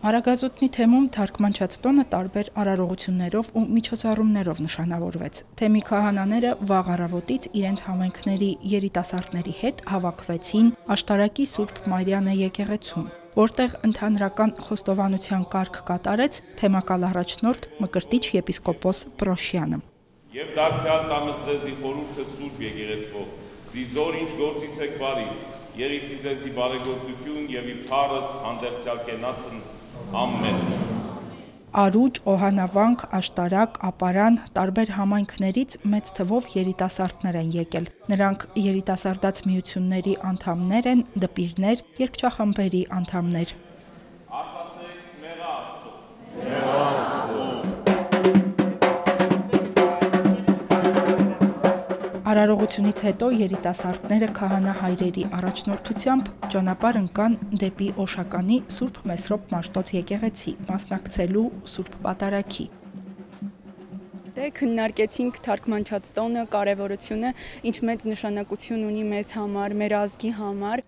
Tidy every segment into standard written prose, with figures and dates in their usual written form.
Արագածոտնի թեմում թարգմանչած տոնը տարբեր արարողություններով ու միջոցառումներով նշանավորվեց։ Թեմի քահանաները վաղ առավոտից իրենց համայնքների երիտասարդների հետ հավաքվեցին Աշտարակի Սուրբ Մարիաննա եկեղեցում, որտեղ ընդհանրական խոստովանության կարգ կատարեց թեմակալ առաջնորդ Մկրտիչ եպիսկոպոս Պրոշյանը։ Եվ դարձյալ տամս ձեզի խորհուրդը Սուրբ եկեղեցվով, զիզոր ինչ գործից եք բարիս, եղիցի ձեզի բարեգործություն եւ իբարս հանդերձյալ կենացն ամեն։ Արուջ, Օհանավանք, Աշտարակ, Ապարան, տարբեր համայնքներից մեծ թվով երիտասարդներ են եկել։ Նրանք երիտասարդաց միությունների անդամներ են, դպիրներ, երգչախմբերի անդամներ։ Ասացեք մեղա Աստծո։ Արարողությունից հետո երիտասարդները քահանա-հայրերի առաջնորդությամբ ճանապարհ ընկան դեպի Օշականի Սուրբ Մեսրոպ Մաշտոց եկեղեցի, մասնակցելու Սուրբ Պատարագի։ Քննարկեցինք թարգմանչած տոնը, կարևորությունը, ինչ մեծ նշանակություն ունի մեզ համար, մեր ազգի համար։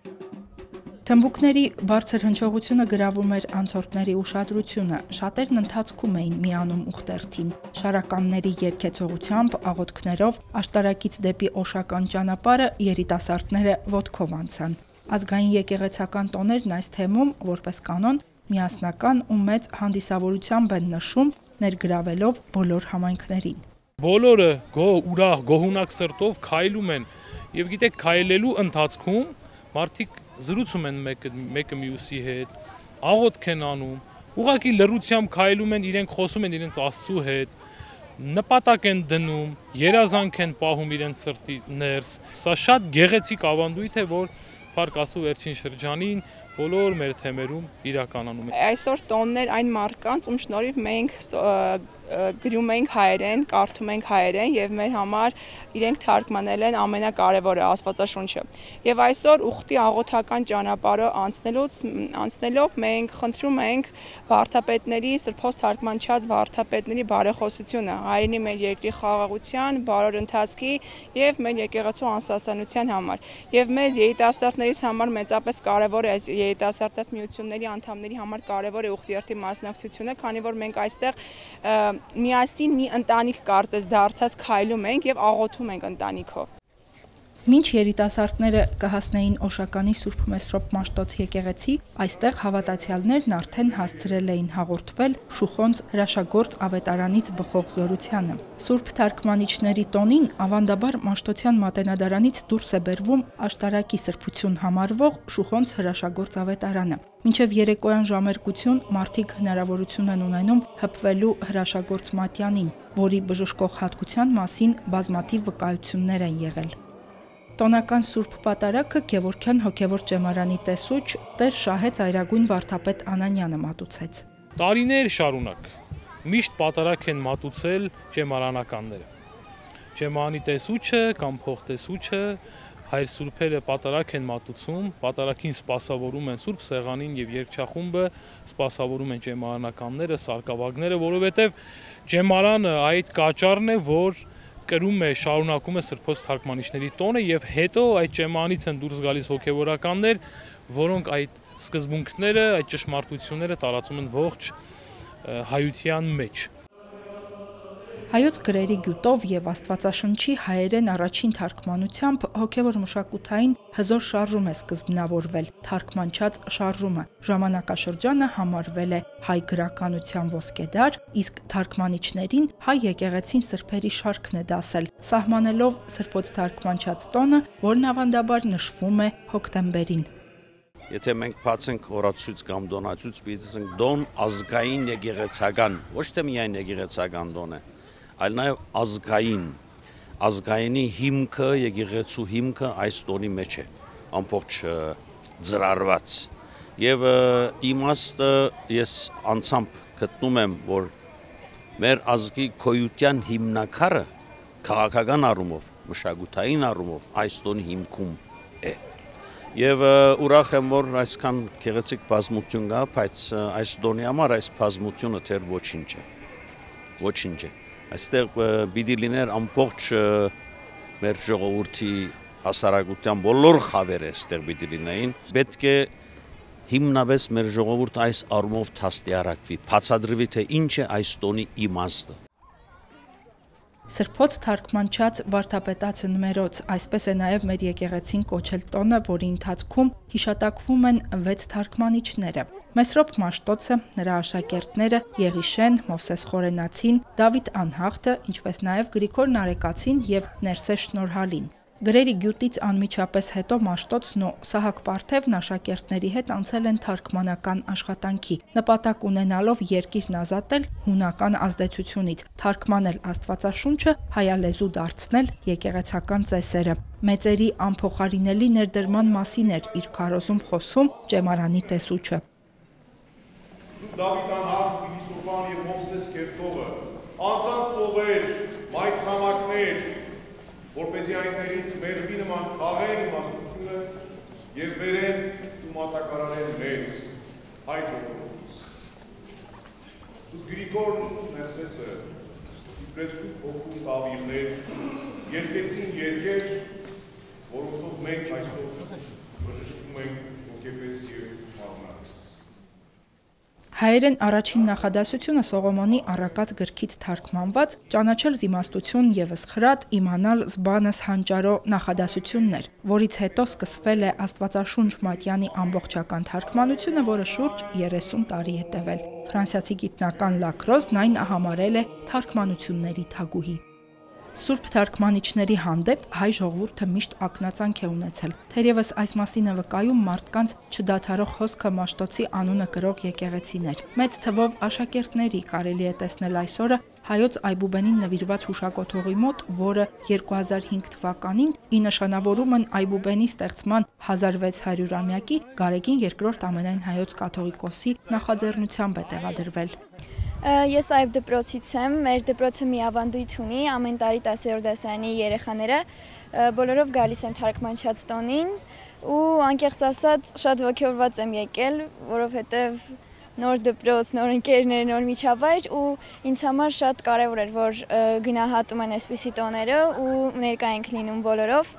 Թմբուկների բարձր հնչողությունը գրավում էր անցորդների ուշադրությունը, շատերն ընթացքում էին միանում ուխտերթին։ Շարականների երգեցողությամբ, աղոթքներով Աշտարակից դեպի Օշական ճանապարհը երիտասարդները ոտքով անցան։ Ազգային եկեղեցական տոներն այս թեմում, որպես կանոն, միասնական ու մեծ հանդիսավորությամբ են նշում, ներգրավելով բոլոր համայնքներին։ Բոլորը ուրախ, գոհունակ սրտով քայլում են, եւ գիտեք, քայլելու ընթացքում մարդիկ զրուցում են մեկը մյուսի հետ, աղոթք են անում, ուղղակի լռությամբ քայլում են, իրենք խոսում են իրենց Աստծու հետ, նպատակ են դնում, երազանք են պահում իրենց սրտից ներս։ Սա շատ գեղեցիկ ավանդույթ է, որ Փառք Աստծո վերջին շրջանին բոլոր մեր թեմերում իրականանում է։ Այսօր տոններ այն մարդկանց, ում շնորհիվ մենք գրում ենք հայերեն, կարդում ենք հայերեն եւ մեր համար իրենք թարգմանել են ամենակարևորը Աստվածաշունչը։ Եվ այսօր ուխտի աղոթական ճանապարհը անցնելով մենք խնդրում ենք վարդապետների, Սրբոց թարգմանչած վարդապետների բարեխոսությունը հայրենի մեր երկրի խաղաղության, բարոր ընթացքի եւ մեր եկեղեցու անսասանության համար։ Եվ մեզ երիտասարդներից համար մեծապես կարևոր է այս երիտասարդաց միությունների անդամների համար կարևոր է ուխտիերթի մասնակցությունը, քանի որ մենք այստեղ միասին մի ընտանիք կարծես դարձած քայլում ենք եւ աղոթում ենք ընտանիքով։ Մինչ երիտասարդները կհասնեին Օշականի Սուրբ Մեսրոպ Մաշտոց եկեղեցի, այստեղ հավատացյալներն արդեն հասցրել էին հաղորդվել Շուխոնց հրաշագործ ավետարանից բխող զորությանը։ Սուրբ թարգմանիչների տոնին ավանդաբար Մաշտոցյան մատենադարանից դուրս է բերվում Աշտարակի սրբություն համարվող Շուխոնց հրաշագործ ավետարանը։ Մինչև երեկոյան ժամերկություն մարդիկ հնարավորություն են ունենում հպվելու հրաշագործ մատյանին, որի բժշկող հատկության մասին բազմաթիվ վկայություններ են եղել։ Տոնական Սուրբ Պատարագը Գևորգյան հոգևոր ճեմարանի տեսուչ Տեր Շահե ծայրագույն վարդապետ Անանյանը մատուցեց։ Տարիներ շարունակ միշտ պատարագ են մատուցել ճեմարանականները։ Ճեմարանի տեսուչը կամ փոխտեսուչը հայր սուրբերը պատարագ են մատուցում, պատարագին սպասավորում են Սուրբ Սեղանին եւ երգչախումբը սպասավորում են ճեմարանականները, սարկավագները, որովհետեւ ճեմարանը այդ կաճառն է, որ կրում է, շարունակում է Սրբոց թարգմանիչների տոնը եւ հետո այդ ճեմանից են դուրս գալիս հոգեվորականներ, որոնք այդ սկզբունքները, այդ ճշմարտությունները տարածում են ողջ հայության մեջ։ Հայոց գրերի գյուտով եւ Աստվածաշնչի հայերեն առաջին թարգմանությամբ հոգևոր մշակութային հզոր շարժում է սկզբնավորվել, թարգմանչած շարժումը։ Ժամանակաշրջանը համարվել է հայ գրականության ոսկեդար, իսկ թարգմանիչներին հայ եկեղեցին սրբերի շարքն է դասել, սահմանելով Սրբոց թարգմանչած տոնը, որն ավանդաբար նշվում է հոկտեմբերին։ Եթե մենք բացենք օրացույց կամ դոնացույց, պիտի ասենք դոն ազգային եկեղեցական, ոչ թե միայն եկեղեցական դոն է, այլ նաև ազգայինի հիմքը, եկեղեցու հիմքը այս տոնի մեջ է, ամբողջ ծրարված։ Եվ իմաստը ես անցամբ գտնում եմ, որ մեր ազգի գոյության հիմնակարը քաղաքական առումով, մշակութային առումով այս տոնի հիմքում է։ Եվ ուրախ եմ, որ այսքան գեղեցիկ բազմություն կա, բայց այս տոնի համար այս բազմությունը դեռ ոչինչ է։ Այստեղ պիտի լիներ ամբողջ մեր ժողովրդի հասարակության բոլոր խավերը այստեղ պիտի լինեին։ Պետք է հիմնապես մեր ժողովուրդը այս առումով թաստիարակվի, բացատրվի, թե ինչ է այս տոնի իմաստը։ Սրբոց թարգմանչած վարդապետացն մերոց, այսպես է նաև մեր եկեղեցին կոչել տոնը, որի ընթացքում հիշատակվում են 6 թարգմանիչները։ Մեսրոպ Մաշտոցը, նրա աշակերտները Եղիշեն, Մովսես Խորենացին, Դավիթ Անհախտը, ինչպես նաև Գրիգոր Նարեկացին եւ Ներսես Շնորհալին։ Գրերի գյուտից անմիջապես հետո Մաշտոցն ու Սահակ Պարթևն աշակերտների հետ անցել են թարգմանական աշխատանքի, նպատակ ունենալով երկիրն ազատել հունական ազդեցությունից, թարգմանել Աստվածաշունչը, հայալեզու դարձնել եկեղեցական ծեսերը։ Մեծերի անփոխարինելի ներդրման մասին էր իր քարոզում խոսում ճեմարանի տեսուչը։ Սուրբ Դավիթ Անհախտ, Փիլիսոփան եւ Մովսես Կերտողը անցան ծովեր, մայրցամաքներ, որպեսզի այններից մերվի նման քաղեն իմաստությունը եւ բերեն ու մատակարարեն մեզ հայ ժողովրդից։ Սուրբ Գրիգորն ու Սուրբ Ներսեսը իբրև Սուրբ Հոգու տավիղներ երկեցին երկեր, որոնցով մենք այսօր բժշկում ենք հոգեպես եւ մարմնապես։ Հայերեն առաջին նախադասությունը Սողոմոնի առակած գրքից թարգմանված «Ճանաչել զիմաստություն ևս խրատ, իմանալ զբանս հանճարո» նախադասությունն էր, որից հետո սկսվել է Աստվածաշունչ Մատյանի ամբողջական թարգմանությունը, որը շուրջ 30 տարի է տևել։ Ֆրանսիացի գիտնական Լակրոզն այն համարել է թարգմանությունների թագուհի։ Սուրբ թարգմանիչների հանդեպ հայ ժողովուրդը միշտ ակնածանք է ունեցել։ Թերևս այս մասին է վկայում մարդկանց չդադարող հոսքը Մաշտոցի անունը կրող եկեղեցիներ։ Մեծ թվով աշակերտների կարելի է տեսնել այս օրը Հայոց Այբուբենին նվիրված հուշակոթողի մոտ, որը 2005 թվականին ի նշանավորում են Այբուբենի ստեղծման 1600-ամյակի Գարեգին II ամենայն հայոց կաթողիկոսի նախաձեռնությամբ է տեղադրվել։ Ես այբ դպրոցից եմ, մեր դպրոցը մի ավանդույթ ունի, ամեն տարի 10-րդ դասարանի երեխաները բոլորով գալիս են թարգմանչած տոնին ու անկեղծ ասած շատ ոգևորված եմ եկել, որովհետև նոր դպրոց, նոր ընկերներ, նոր միջավայր ու ինձ համար շատ կարևոր էր, որ գնահատում են այսպիսի տոները ու ներկա ենք լինում բոլորով։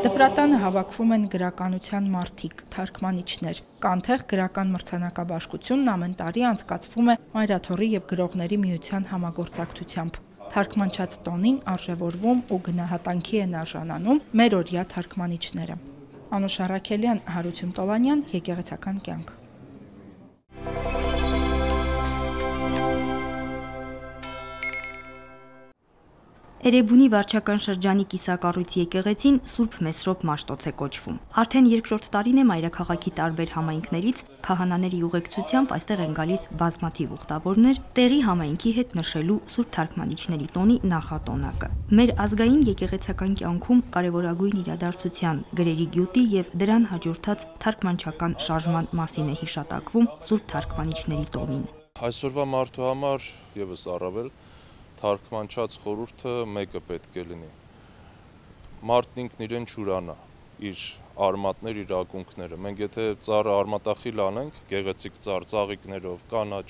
Դպրատանը հավաքվում են գրականության մարդիկ, թարգմանիչներ։ Կանթեղ գրական մրցանակաբաշխությունն ամեն տարի անցկացվում է Մայրաթոռի եւ Գրողների միության համագործակցությամբ։ Թարգմանչած տոնին արժևորվում ու գնահատանքի են արժանանում մերօրյա թարգմանիչները։ Անուշ Առաքելյան, Հարություն Տոլանյան, Եկեղեցական կյանք։ Էրեբունի վարչական շրջանի կիսակառույց եկեղեցին Սուրբ Մեսրոպ Մաշտոց է կոչվում։ Արդեն երկրորդ տարին է մայրաքաղաքի տարբեր համայնքներից քահանաների ուղեկցությամբ այստեղ են գալիս բազմաթիվ ուխտավորներ տեղի համայնքի հետ նշելու Սուրբ թարգմանիչների տոնի նախատոնակը։ Մեր ազգային եկեղեցական կյանքում կարևորագույն իրադարձության, գրերի գյուտի եւ դրան հաջորդած թարգմանչական շարժման մասին է հիշատակվում Սուրբ թարգմանիչների տոնին։ Այսօրվա մարդու համար եւս առավել թարգմանչած խորհուրդը մեկը պետք է լինի։ Մարդն ինքն իրեն չուրանա, իր արմատներ, իր ակունքները։ Մենք եթե ծառը արմատախիլ անենք, գեղեցիկ ծառ, ծաղիկներով, կանաչ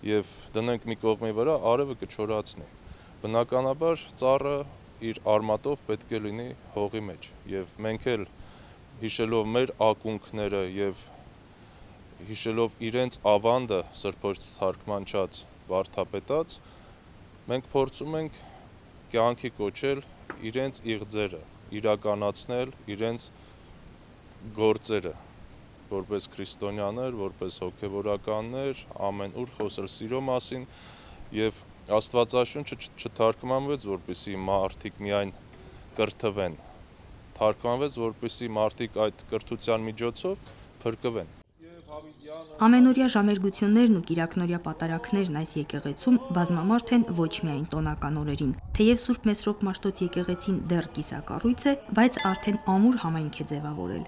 եւ դնենք մի կողմի վրա, արևը կչորացնի։ Բնականաբար ծառը իր արմատով պետք է լինի հողի մեջ եւ մենք էլ հիշելով մեր ակունքները եւ հիշելով իրենց ավանդը սրբոց թարգմանչած վարդապետած մենք փորձում ենք կյանքի կոչել իրենց իղձերը, իրականացնել իրենց գործերը, որպես քրիստոնյաներ, որպես հոգևորականներ, ամենուր խոսել սիրո մասին եւ Աստվածաշունչը չթարգմանվեց, որպեսզի մարդիկ միայն կրթվեն, թարգմանվեց, որպեսզի մարդիկ այդ կրթության միջոցով փրկվեն։ Ամենօրյա ժամերգություններն ու կիրակնօրյա պատարակներն այս եկեղեցում բազմամարդ են ոչ միայն տոնական օրերին։ Թեև Սուրբ Մեսրոպ Մաշտոց եկեղեցին դեռ կիսակառույց է, բայց արդեն ամուր համայնք է ձևավորել։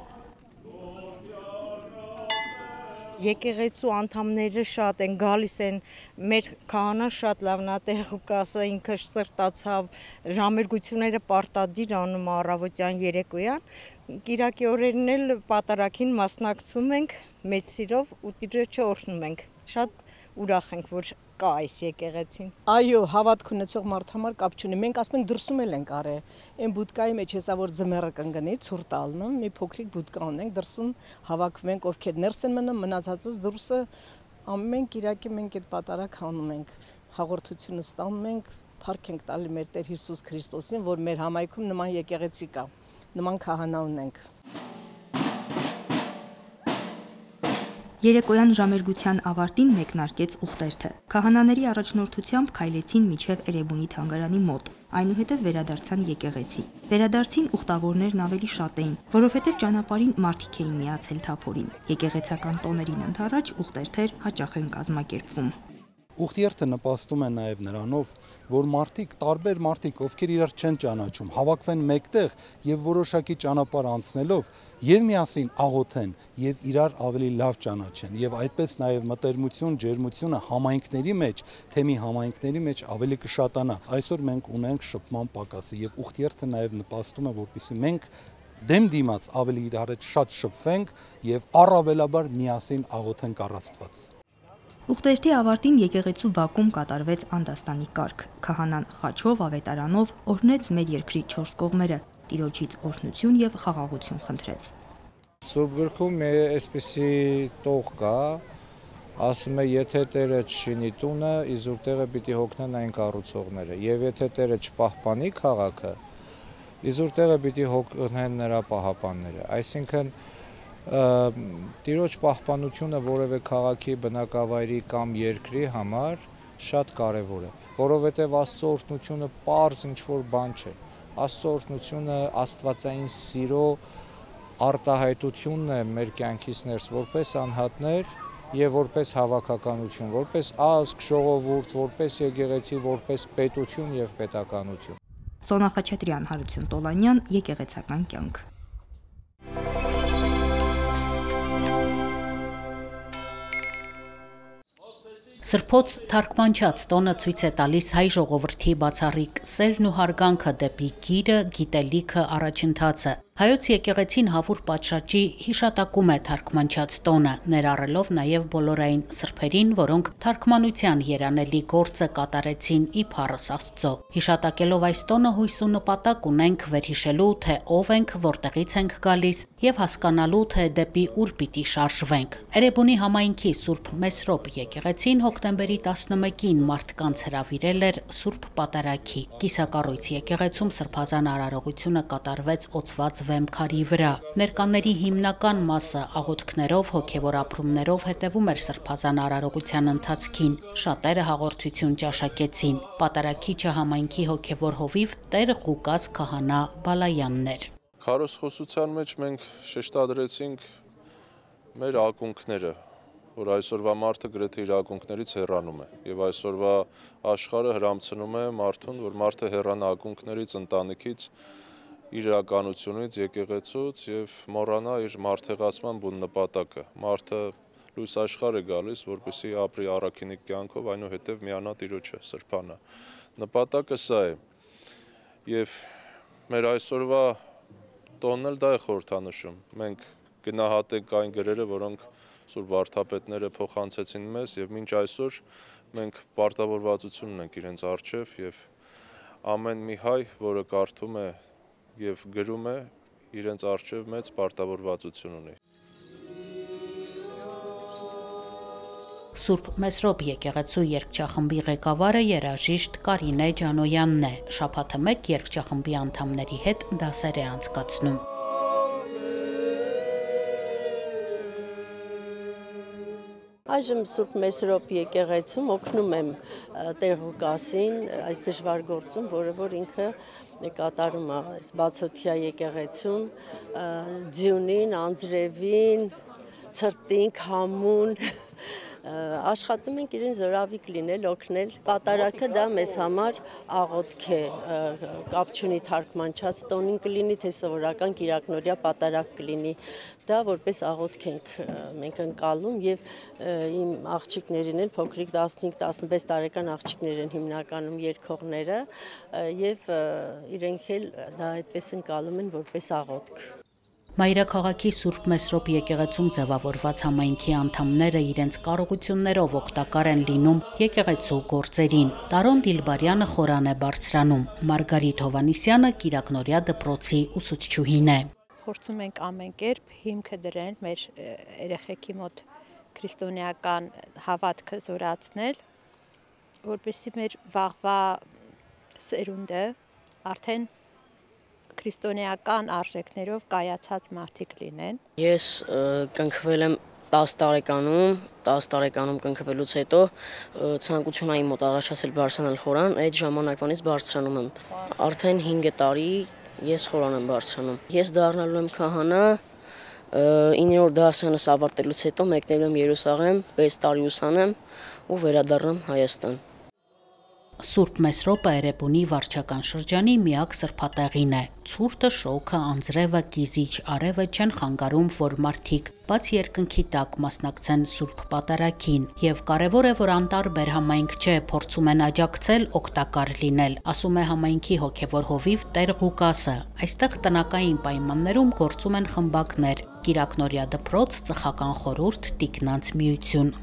Եկեղեցու անդամները շատ են, գալիս են, մեր քահանան շատ լավն է, տեղը կասը ինքը սրտացավ, ժամերգությունները պարտադիր անում առավոտյան երեկոյան, կիրակի օրերն էլ պատարակին մասնակցում ենք մեծ սիրով ու Տիրոջը օրհնում ենք։ Շատ ուրախ ենք, որ կա այս եկեղեցին։ Այո, հավատք ունեցող մարդու համար կապ չունի։ Մենք ասում ենք դրսում էլ ենք արել։ Այն բուդկայի մեջ հեսա որ ձմեռը կընկնի, ցուր տալն, մի փոքրիկ բուդկա ունենք, դրսում հավաքվում ենք, ովքեր ներս են մնում, մնացածս դուրսը ամեն կիրակի մենք այդ պատարակ անում ենք։ Հաղորդությունը ստանում ենք, փառք ենք տալի մեր Տեր Հիսուս Քրիստոսին, որ մեր համայնքում նման եկեղեցի կա, նման քահանա ունենք։ Երեկոյան ժամերգության ավարտին մեկնարկեց ուխտերթը։ Քահանաների առաջնորդությամբ քայլեցին միջև Էրեբունի թանգարանի մոտ, այնուհետև վերադարձան եկեղեցի։ Վերադարձին ուխտավորներն ավելի շատ էին, որովհետև ճանապարհին մարդիկ էին միացել թափորին։ Եկեղեցական տոներին ընդառաջ ուխտերթեր հաճախ են կազմակերպվում։ Ուխտերթը նպաստում է նաև նրանով, որ տարբեր մարդիկ, ովքեր իրար չեն ճանաչում, հավաքվեն մեկտեղ եւ որոշակի ճանապարհ անցնելով եւ միասին աղոթեն եւ իրար ավելի լավ ճանաչեն եւ այդպես նաև մտերմություն, ջերմությունը համայնքների մեջ, թեմի համայնքների մեջ ավելի կշատանա։ Այսօր մենք ունենք շփման պակասը եւ ուխտերթը նաև նպաստում է, որպեսզի մենք դեմ դիմաց ավելի իրար հետ շատ շփվենք եւ առավելաբար միասին աղոթենք առ Աստված։ Ուխտերթի ավարտին եկեղեցու բակում կատարվեց անդաստանի կարգ։ Քահանան խաչով, ավետարանով օրհնեց մեր երկրի 4 կողմերը, Տիրոջից օրհնություն եւ խաղաղություն խնդրեց։ Սուրբ գրքում այսպիսի տող կա, ասում է, եթե Տերը չշինի տունը, իզուր տեղը պիտի հոգնեն այն կառուցողները, եւ եթե Տերը չպահպանի քաղաքը, իզուր տեղը պիտի հոգնեն նրա պահապանները։ Այսինքն Տիրոջ պահպանությունը որևէ քաղաքի բնակավայրի կամ երկրի համար շատ կարևոր է, որովհետև Աստծո օրհնությունը պարզ ինչ-որ բան չէ։ Աստծո օրհնությունը աստվածային սիրո արտահայտությունն է մեր կյանքից ներս, որպես անհատներ եւ որպես հավաքականություն, որպես ազգ, ժողովուրդ, որպես եկեղեցի, որպես պետություն եւ պետականություն։ Սոնա Խաչատրյան, Հարություն Տոլանյան, Եկեղեցական կյանք։ Սրբոց թարգմանչած տոնը ցույց է տալիս հայ ժողովրդի բացառիկ սերն ու հարգանքը դեպի գիրը, գիտելիքը, առաջընթացը։ Հայոց եկեղեցին Հավուր պատշաճի հիշատակում է թարգմանչած տոնը, ներառելով նաև բոլորային սրբերին, որոնք թարգմանության երանելի գործը կատարեցին ի փառս Աստծո։ Հիշատակելով այս տոնը հույս ու նպատակ ունենք վերհիշելու, թե ով ենք, որտեղից ենք գալիս եւ հասկանալու, թե դեպի ուր պիտի շարժվենք։ Էրեբունի համայնքի Սուրբ Մեսրոպ եկեղեցին հոկտեմբերի 11-ին մարդկանց հրավիրել էր Սուրբ Պատարագի։ Կիսակառույց եկեղեցում սրբազան արարողությունը կատարվեց օծված վեմքարի վրա։ Ներկաների հիմնական մասը աղոթքներով, հոգևոր ապրումներով հետևում էր սրբազան արարողության ընթացքին։ Շատերը հաղորդություն ճաշակեցին։ Պատարագիչը համայնքի հոգևոր հովիվ Տեր Ղուկաս քահանա Բալայանն էր։ Քարոզխոսության մեջ մենք շեշտադրեցինք մեր ակունքները, որ այսօրվա մարդը գրեթե իր ակունքներից հեռանում է եւ այսօրվա աշխարհը հրամցնում է մարդուն, որ մարդը հեռանա ակունքներից, ընտանիքից, իր իրականությունից, եկեղեցուց եւ մոռանա իր մարդեղացման բուն նպատակը։ Մարդը լույս աշխարհ է գալիս, որպեսզի ապրի առաքինիկ կյանքով, այնուհետև միանա Տիրոջը, սրբանա։ Նպատակը սա է։ Եվ մեր այսօրվա տոնն էլ դա է խորհրդանշում։ Մենք գնահատենք այն գրերը, որոնք Սուրբ վարդապետները փոխանցեցին մեզ եւ մինչ այսօր մենք պարտավորվածություն ունենք իրենց առջև եւ ամեն մի հայ, որը կարդում է եւ գրում է, իրենց առջև մեծ պարտավորվածություն ունի։ Սուրբ Մեսրոպ եկեղեցու երգչախմբի ղեկավարը երաժիշտ Կարինե Ջանոյանն է։ Շաբաթը մեկ երգչախմբի անդամների հետ դասեր է անցկացնում։ Այժմ Սուրբ Մեսրոպ եկեղեցում օգնում եմ Տեր Ղուկասին այս դժվար գործում, որը որ ինքը կատարում է բացօթյա եկեղեցում, ձյունին, անձրևին, ցրտին, քամուն, աշխատում ենք իրեն զորավիք լինել, օգնել։ Պատարագը դա մեզ համար աղոթք է, կապ չունի թարգմանչած տոնին կլինի, թե սովորական կիրակնօրյա պատարագ կլինի։ Դա որպես աղոթք ենք մենք ընկալում եւ իմ աղջիկներին էլ փոքրիկ 15-16 տարեկան աղջիկներ են հիմնականում երգողները եւ իրենք էլ դա այդպես ընկալում են որպես աղոթք։ Մայրաքաղաքի Սուրբ Մեսրոպ եկեղեցում ձևավորված համայնքի անդամները իրենց կարողություններով օգտակար են լինում եկեղեցու գործերին։ Տարոն Դիլբարյանը խորան է բարձրանում, Մարգարիտ Հովանիսյանը Կիրակնորյա դպրոցի ուսուցչուհին է։ Փորձում ենք ամեն կերպ հիմքը դրել մեր երեխեքի մոտ քրիստոնեական հավատքը զորացնել, որպեսզի մեր վաղվա սերունդը արդեն քրիստոնեական արժեքներով կայացած մարդիկ լինեն։ Ես կնքվել եմ 10 տարեկանում կնքվելուց հետո ցանկություն այն մոտ առաջացել բարձրանալ խորան, այդ ժամանակվանից բարձրանում եմ։ Արդեն 5 տարի ես խորան եմ բարձրանում։ Ես դառնալու եմ քահանա 9-րդ դասանս ավարտելուց հետո մեկնելու եմ Երուսաղեմ, 6 տարի ուսանեմ ու վերադառնամ Հայաստան։ Սուրբ Մեսրոպը Էրեբունի վարչական շրջանի միակ սրբատեղին է։ Ցուրտը, շոգը, անձրևը, կիզիչ արևը չեն խանգարում, որ մարդիկ բաց երկնքի տակ մասնակցեն Սուրբ Պատարագին, եւ կարեւոր է, որ անտարբեր համայնք չէ, փորձում են աջակցել, օգտակար լինել, ասում է համայնքի հոգեվոր հովիվ Տեր Ղուկասը։ Այստեղ տնական պայմաններում գործում են խմբակներ՝ Կիրակնորյա դպրոց, Ծխական խորհուրդ, Տիկնանց միություն։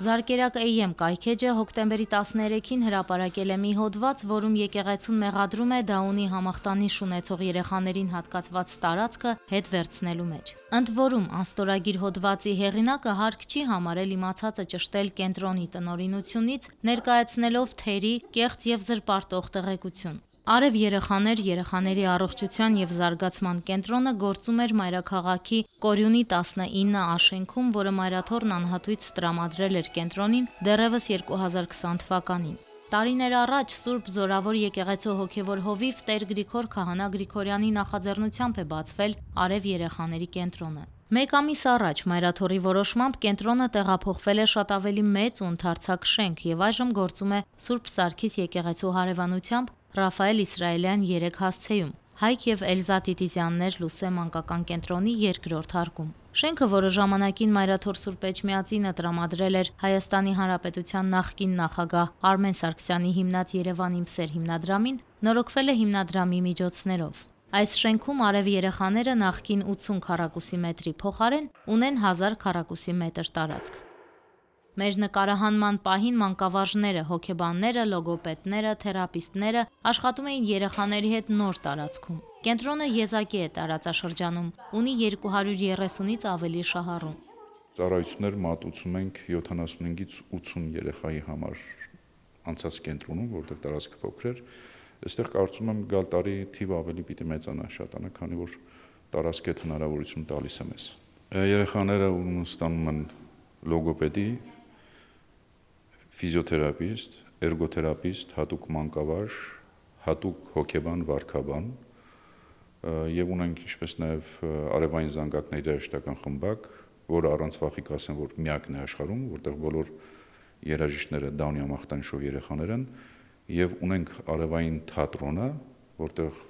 Զարկերակ AM կայքեջը հոկտեմբերի 13-ին հրապարակել է մի հոդված, որում եկեղեցուն մեղադրում է Դաունի համախտանիշ ունեցող երեխաներին հատկացված տարածքը հետ վերցնելու մեջ։ Ընդ որում, անստորագիր հոդվածի հեղինակը հարկ չի համարել իմացածը ճշտել կենտրոնի տնօրինությունից, ներկայացնելով թերի, կեղծ եւ զրպարտող տեղեկություն։ Արև երեխաներ, երեխաների առողջության եւ զարգացման կենտրոնը գործում էր Մայրաքաղաքի Կորյունի 19 աշենքում, որը Մայրաթորն անհատույց տրամադրել էր կենտրոնին դեռևս 2020 թվականին։ Տարիներ առաջ Սուրբ Զորավոր եկեղեցու հոգևոր հովիվ Տեր Գրիգոր Քահանա Գրիգորյանի նախաձեռնությամբ է բացվել Արև երեխաների կենտրոնը։ Մեկ ամիս առաջ Մայրաթորի որոշմամբ կենտրոնը տեղափոխվել է շատ ավելի մեծ ու ընդարձակ շենք եւ այժմ գործում է Սուրբ Սարգիս եկեղեցու հարևանությամբ Ռաֆայել Իսրայելյան 3 հասցեում, Հայք եւ Էլզա Տիտիզյաններ Լուսե մանկական կենտրոնի 2-րդ հարկում։ Շենքը, որը ժամանակին Մայրաթոր Սուրբ Էջմիածինը տրամադրել էր Հայաստանի Հանրապետության նախկին նախագահ Արմեն Սարգսյանի հիմնած Երևան իմ սեր հիմնադրամին, նորոգվել է հիմնադրամի միջոցներով։ Այս շենքում արև երեխաները նախկին 80 քառակուսի մետրի փոխարեն ունեն 1000 քառակուսի մետր տարածք։ Մեր նկարահանման պահին մանկավարժները, հոգեբանները, լոգոպեդները, թերապիստները աշխատում էին երեխաների հետ նոր տարածքում։ Կենտրոնը եզակի է տարածաշրջանում, ունի 230-ից ավելի շահառու։ Ծառայություններ մատուցում ենք 75-ից 80 երեխայի համար անցած կենտրոնում, որտեղ տարածքը փոքր էր։ Այստեղ կարծում եմ գալ տարի թիվը ավելի պիտի մեծանա, շատանա, քանի որ տարածքը այդ հնարավորություն տալիս է մեզ։ Երեխաները ստանում են լոգոպեդի, ֆիզիոթերապիստ, էրգոթերապիստ, հատուկ մանկավարժ, հատուկ հոգեբան, վարքաբան եւ ունենք ինչպես նաեւ արևային զանգակների երաժշտական խմբակ, որը առանց վախի կասեմ, որ միակն է աշխարհում, որտեղ բոլոր երաժիշտները Դաունի համախտանիշով երեխաներ են եւ ունենք արևային թատրոնը, որտեղ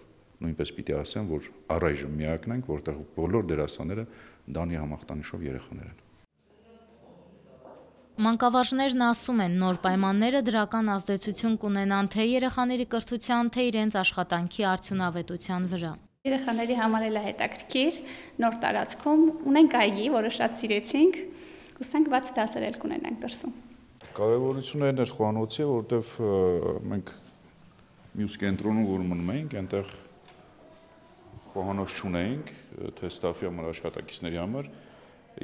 նույնպես պիտի ասեմ, որ առայժմ միակն ենք, որտեղ բոլոր դերասանները Դաունի համախտանիշով երեխաներ են։ Մանկավարժներն ասում են, նոր պայմանները դրական ազդեցություն կունենան թե երեխաների կրթության, թե իրենց աշխատանքի արդյունավետության վրա։ Երեխաների համար էլ է հետաքրքիր, նոր տարածքում ունենք այգի, որը շատ սիրեցինք, ուզենք բաց դասեր կունենանք դրսում։ Կարևորությունն էր խոհանոցի, որտեղ մենք մյուս կենտրոնում որ մնում էինք, այնտեղ խոհանոց չունեինք, թե ստաֆի համար, աշխատակիցների համար,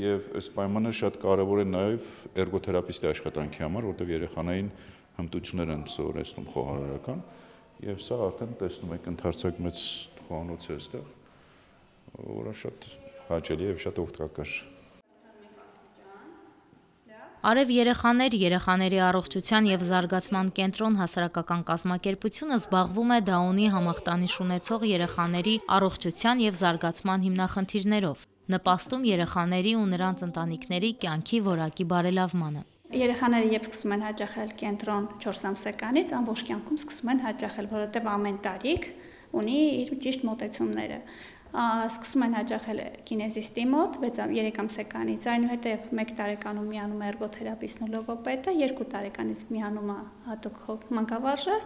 եւ այս պայմանը շատ կարևոր է նաեւ էրգոթերապիստի աշխատանքի համար, որտեղ երեխաներին հմտություններ են սովորեցնում խոհարարական, եւ սա արդեն տեսնում եք ընդարձակ մեծ խոհանոց է այստեղ, որը շատ հաճելի է եւ շատ օգտակար։ Արև երեխաներ, երեխաների առողջության եւ զարգացման կենտրոն հասարակական կազմակերպությունը զբաղվում է Դաունի համախտանիշ ունեցող երեխաների առողջության եւ զարգացման հիմնախնդիրներով, նպաստում երեխաների ու նրանց ընտանիքների կյանքի որակի բարելավմանը։ Երեխաները երբ սկսում են հաճախել կենտրոն 4 ամսեկանից, ամբողջ կյանքում սկսում են հաճախել, որովհետեւ ամեն տարիք ունի իր ճիշտ մոտեցումները։ սկսում են հաճախել կինեզիստի մոտ 3 ամսեկանից, այնուհետև 1 տարեկանում միանում է էրգոթերապիստն ու լոգոպեդը, 2 տարեկանից միանում է հատուկ մանկավարժը,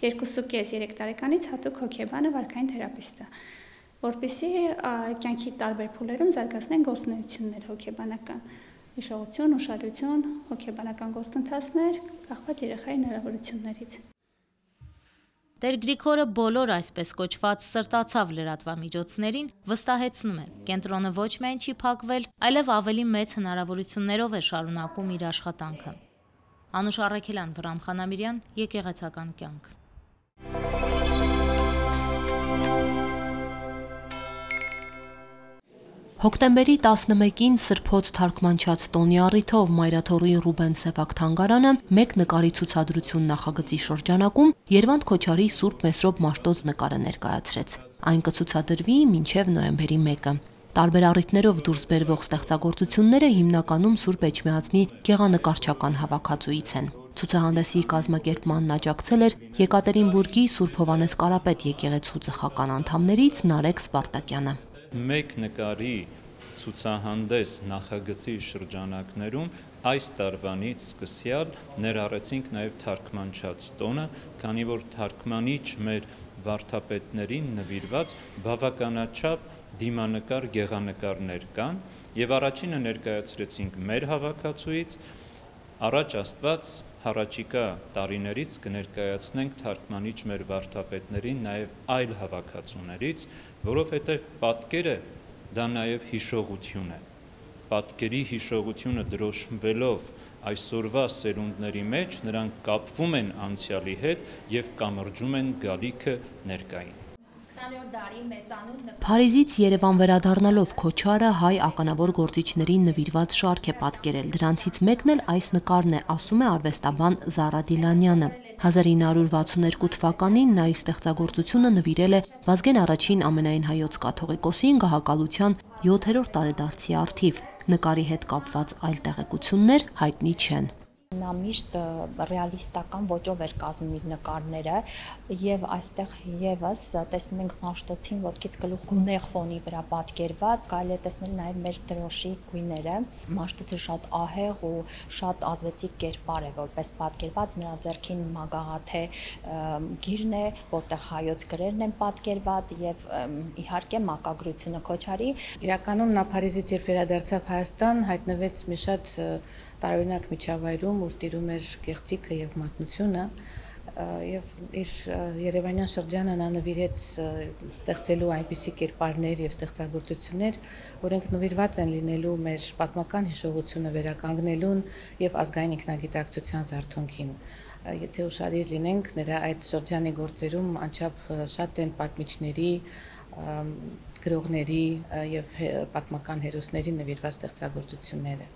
2.5-3 տարեկանից հատուկ հոգեբանը, վարքային թերապիստը, որպեսզի կյանքի տարբեր փուլերում զարգացնեն գործունեություններ հոգեբանական, հիշողություն, ուշադրություն, հոգեբանական գործընթացներ, կախված երեխայի հնարավորություններից։ Տեր Գրիգորը բոլոր այսպես կոչված սրտացավ լրատվամիջոցներին վստահեցնում է, կենտրոնը ոչ միայն չի փակվել, այլև ավելի մեծ հնարավորություններով է շարունակում իր աշխատանքը։ Անուշ Առաքելյան, Վռամ Խանամիրյան, Եկեղեցական կյանք։ Հոկտեմբերի 11-ին Սրբոց թարգմանչած տոնի առիթով Մայրաթորի Ռուբեն Սևակ թանգարանը մեկ նկարի ցուցադրություն նախագծի շրջանակում Երվանդ Քոչարի Սուրբ Մեսրոպ Մաշտոց նկարը ներկայացրեց։ Այն կցուցադրվի մինչև նոյեմբերի 1-ը։ Տարբեր առիթներով դուրս բերվող ստեղծագործությունները հիմնականում Սուրբ Էջմիածնի գեղանկարչական հավաքածուից են։ Ցուցահանդեսի կազմակերպմանն աջակցել էր Եկատերինբուրգի Սուրբ Հովհաննես Կարապետ եկեղեցու ծխական անդամներից Նարեկ Սպարտակյանը։ Մեկ նկարի ցուցահանդես նախագծի շրջանակներում այս տարվանից սկսյալ ներառեցինք նաև թարգմանչած տոնը, քանի որ թարգմանիչ մեր վարդապետներին նվիրված բավականաչափ դիմանկար գեղանկարներ կան եւ առաջինը ներկայացրեցինք մեր հավաքածուից, առաջ Աստված հառաջիկա տարիներից կներկայացնենք թարգմանիչ մեր վարդապետներին նաև այլ հավաքածուներից, որովհետև պատկերը դա նաև հիշողություն է։ Պատկերի հիշողությունը դրոշմվելով այսօրվա սերունդների մեջ, նրանք կապվում են անցյալի հետ եւ կամրջում են գալիքը ներկային։ Փարիզից Երևան վերադառնալով Քոչարը հայ ականավոր գործիչներին նվիրված շարք է պատկերել։ Դրանցից մեկն էլ այս նկարն է, ասում է արվեստաբան Զարա Դիլանյանը։ 1962 թվականին նա իր ստեղծագործությունը նվիրել է Վազգեն առաջին ամենայն հայոց կաթողիկոսին գահակալության 7-րդ տարեդարձի առթիվ։ Նկարի հետ կապված այլ տեղեկություններ հայտնի չեն։ Նա միշտ ռեալիստական ոճով էր կազմում իր նկարները եւ այստեղ եւս տեսնում ենք Մաշտոցին ոտքից գլուխ գունեղ ֆոնի վրա պատկերված, կարելի է տեսնել նաեւ մեր դրոշի գույները։ Մաշտոցը շատ ահեղ ու շատ ազդեցիկ կերպար է որպես պատկերված, նրա ձեռքին մագաղաթե գիրն է, որտեղ հայոց գրերն են պատկերված եւ իհարկե մակագրությունը Քոչարի։ Իրականում նա Փարիզից երբ վերադարձավ Հայաստան, հայտնվեց մի շատ տարօրինակ միջավայրում, ուր տիրում էր գեղձիկը եւ մատնությունը, եւ իր երևանյան շրջանը նա նվիրեց ստեղծելու այնպիսի կերպարներ եւ ստեղծագործություններ, որոնք նվիրված են լինելու մեր պատմական հիշողությունը վերականգնելուն եւ ազգային ինքնագիտակցության զարթոնքին։ Եթե ուշադիր լինենք, նրա այդ շրջանի գործերում անչափ շատ են պատմիչների, գրողների եւ պատմական հերոսների նվիրված ստեղծագործությունները։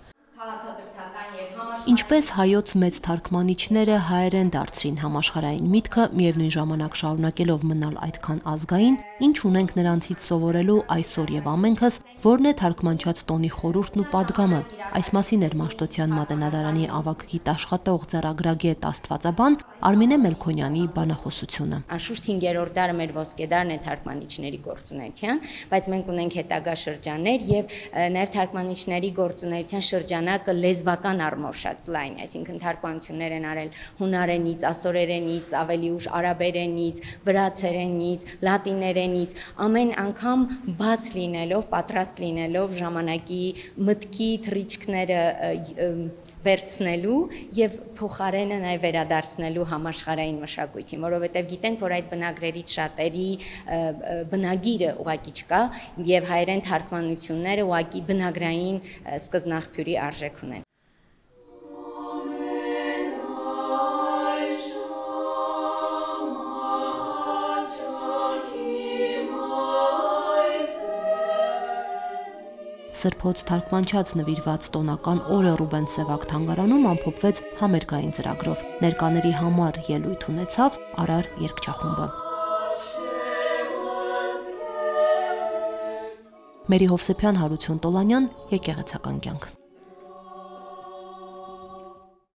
Ինչպես հայոց մեծ թարգմանիչները հայերեն դարձրին համաշխարհային միտքը, միևնույն ժամանակ շարունակելով մնալ այդքան ազգային, ինչ ունենք նրանցից սովորելու այսօր եւ ամենքս, որն է թարգմանչած տոնի խորհուրդն ու պատգամը։ Այս մասին էր Մաշտոցյան մատենադարանի ավագ գիտաշխատող ձեռագրագետ աստվածաբան Արմինե Մելքոնյանի բանախոսությունը։ Անշուշտ 5-րդ դարը մեր ոսկեդարն է թարգմանիչների գործունեության, բայց մենք ունենք հետագա շրջաններ եւ նաեւ թարգմանիչների գործունեության շրջանակը լեզվական առումով շատ լայն, այսինքն թարգմանություններ են արել հունարենից, ասորերենից, ավելի ուշ արաբերենից, վրացերենից, լատիներենից, ամեն անգամ բաց լինելով, պատրաստ լինելով ժամանակի մտքի թռիչքները վերցնելու եւ փոխարենը նաեւ վերադարձնելու համաշխարհային մշակույթին, որովհետեւ գիտենք, որ այդ բնագրերից շատերի բնագիրը ուղղակի չկա եւ հայերեն թարգմանությունները ուղղակի բնագրային սկզբնաղբյուրի արժեք ունեն։ Սրբոց թարգմանչած նվիրված տոնական օրը Ռուբեն Սևակ թանգարանում ամփոփվեց համերգային ծրագրով։ Ներկաների համար ելույթ ունեցավ Արար երգչախումբը։ Մերի Հովսեփյան, Հարություն Տոլանյան, Եկեղեցական կյանք։